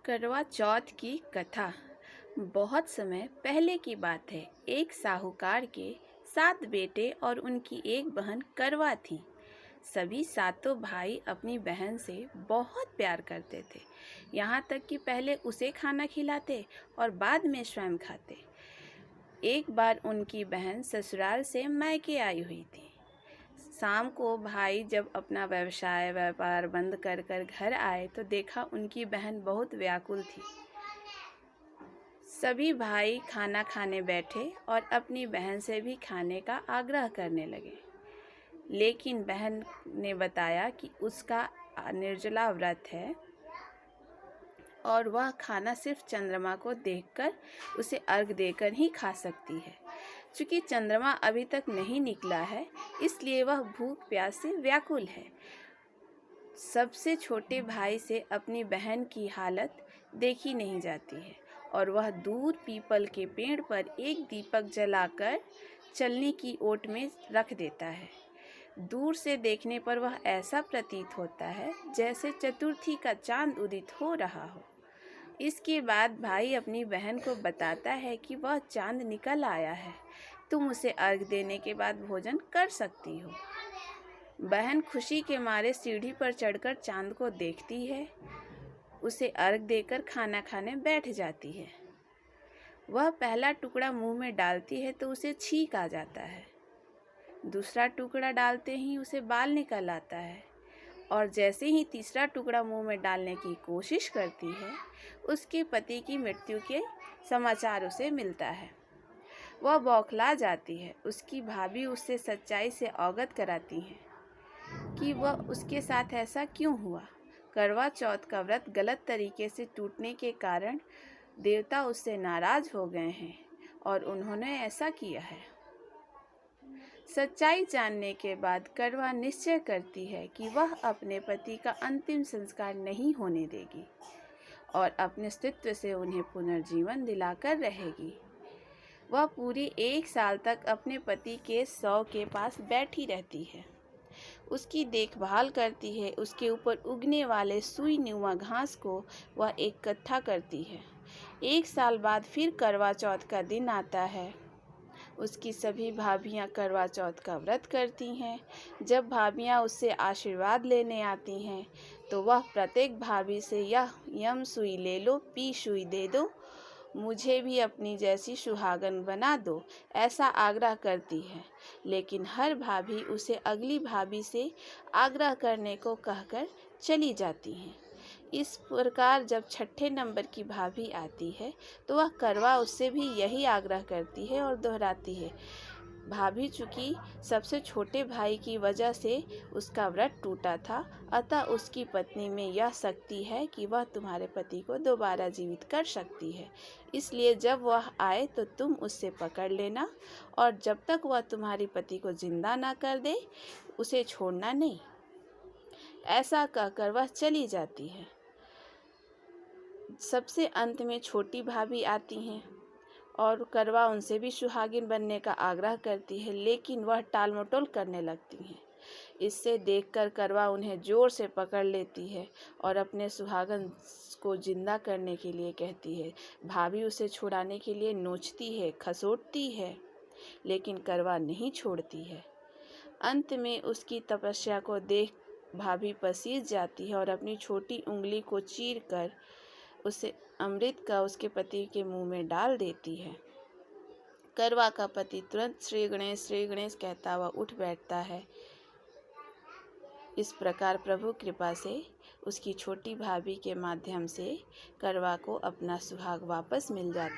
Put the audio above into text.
करवा चौथ की कथा। बहुत समय पहले की बात है। एक साहूकार के 7 बेटे और उनकी एक बहन करवा थी। सभी सातों भाई अपनी बहन से बहुत प्यार करते थे, यहाँ तक कि पहले उसे खाना खिलाते और बाद में स्वयं खाते। एक बार उनकी बहन ससुराल से मायके आई हुई थी। शाम को भाई जब अपना व्यापार बंद कर घर आए तो देखा उनकी बहन बहुत व्याकुल थी। सभी भाई खाना खाने बैठे और अपनी बहन से भी खाने का आग्रह करने लगे, लेकिन बहन ने बताया कि उसका निर्जला व्रत है और वह खाना सिर्फ चंद्रमा को देखकर उसे अर्घ देकर ही खा सकती है। चूँकि चंद्रमा अभी तक नहीं निकला है, इसलिए वह भूख प्यास से व्याकुल है। सबसे छोटे भाई से अपनी बहन की हालत देखी नहीं जाती है और वह दूर पीपल के पेड़ पर एक दीपक जलाकर चलने की ओट में रख देता है। दूर से देखने पर वह ऐसा प्रतीत होता है जैसे चतुर्थी का चांद उदित हो रहा हो। इसके बाद भाई अपनी बहन को बताता है कि वह चांद निकल आया है, तुम उसे अर्घ देने के बाद भोजन कर सकती हो। बहन खुशी के मारे सीढ़ी पर चढ़कर चांद को देखती है, उसे अर्घ देकर खाना खाने बैठ जाती है। वह पहला टुकड़ा मुंह में डालती है तो उसे छींक आ जाता है। दूसरा टुकड़ा डालते ही उसे बाल निकल आता है और जैसे ही तीसरा टुकड़ा मुंह में डालने की कोशिश करती है, उसके पति की मृत्यु के समाचार उसे मिलता है। वह बौखला जाती है। उसकी भाभी उससे सच्चाई से अवगत कराती हैं कि वह उसके साथ ऐसा क्यों हुआ। करवा चौथ का व्रत गलत तरीके से टूटने के कारण देवता उससे नाराज हो गए हैं और उन्होंने ऐसा किया है। सच्चाई जानने के बाद करवा निश्चय करती है कि वह अपने पति का अंतिम संस्कार नहीं होने देगी और अपने अस्तित्व से उन्हें पुनर्जीवन दिलाकर रहेगी। वह पूरी 1 साल तक अपने पति के शव के पास बैठी रहती है, उसकी देखभाल करती है। उसके ऊपर उगने वाले सुई नुमा घास को वह इकट्ठा करती है। 1 साल बाद फिर करवा चौथ का दिन आता है। उसकी सभी भाभियां करवा चौथ का व्रत करती हैं। जब भाभियां उससे आशीर्वाद लेने आती हैं तो वह प्रत्येक भाभी से यह यम सुई ले लो, पी सुई दे दो, मुझे भी अपनी जैसी सुहागन बना दो, ऐसा आग्रह करती है। लेकिन हर भाभी उसे अगली भाभी से आग्रह करने को कहकर चली जाती हैं। इस प्रकार जब 6ठे नंबर की भाभी आती है तो वह करवा उससे भी यही आग्रह करती है और दोहराती है। भाभी चूँकि सबसे छोटे भाई की वजह से उसका व्रत टूटा था, अतः उसकी पत्नी में यह शक्ति है कि वह तुम्हारे पति को दोबारा जीवित कर सकती है। इसलिए जब वह आए तो तुम उससे पकड़ लेना और जब तक वह तुम्हारे पति को जिंदा ना कर दे, उसे छोड़ना नहीं। ऐसा कहकर वह चली जाती है। सबसे अंत में छोटी भाभी आती हैं और करवा उनसे भी सुहागिन बनने का आग्रह करती है, लेकिन वह टाल मटोल करने लगती हैं। इससे देखकर करवा उन्हें जोर से पकड़ लेती है और अपने सुहागन को जिंदा करने के लिए कहती है। भाभी उसे छुड़ाने के लिए नोचती है, खसोटती है, लेकिन करवा नहीं छोड़ती है। अंत में उसकी तपस्या को देख भाभी पसीज जाती है और अपनी छोटी उंगली को चीर कर उसे अमृत का उसके पति के मुंह में डाल देती है। करवा का पति तुरंत श्री गणेश कहता हुआ उठ बैठता है। इस प्रकार प्रभु कृपा से उसकी छोटी भाभी के माध्यम से करवा को अपना सुहाग वापस मिल जाता है।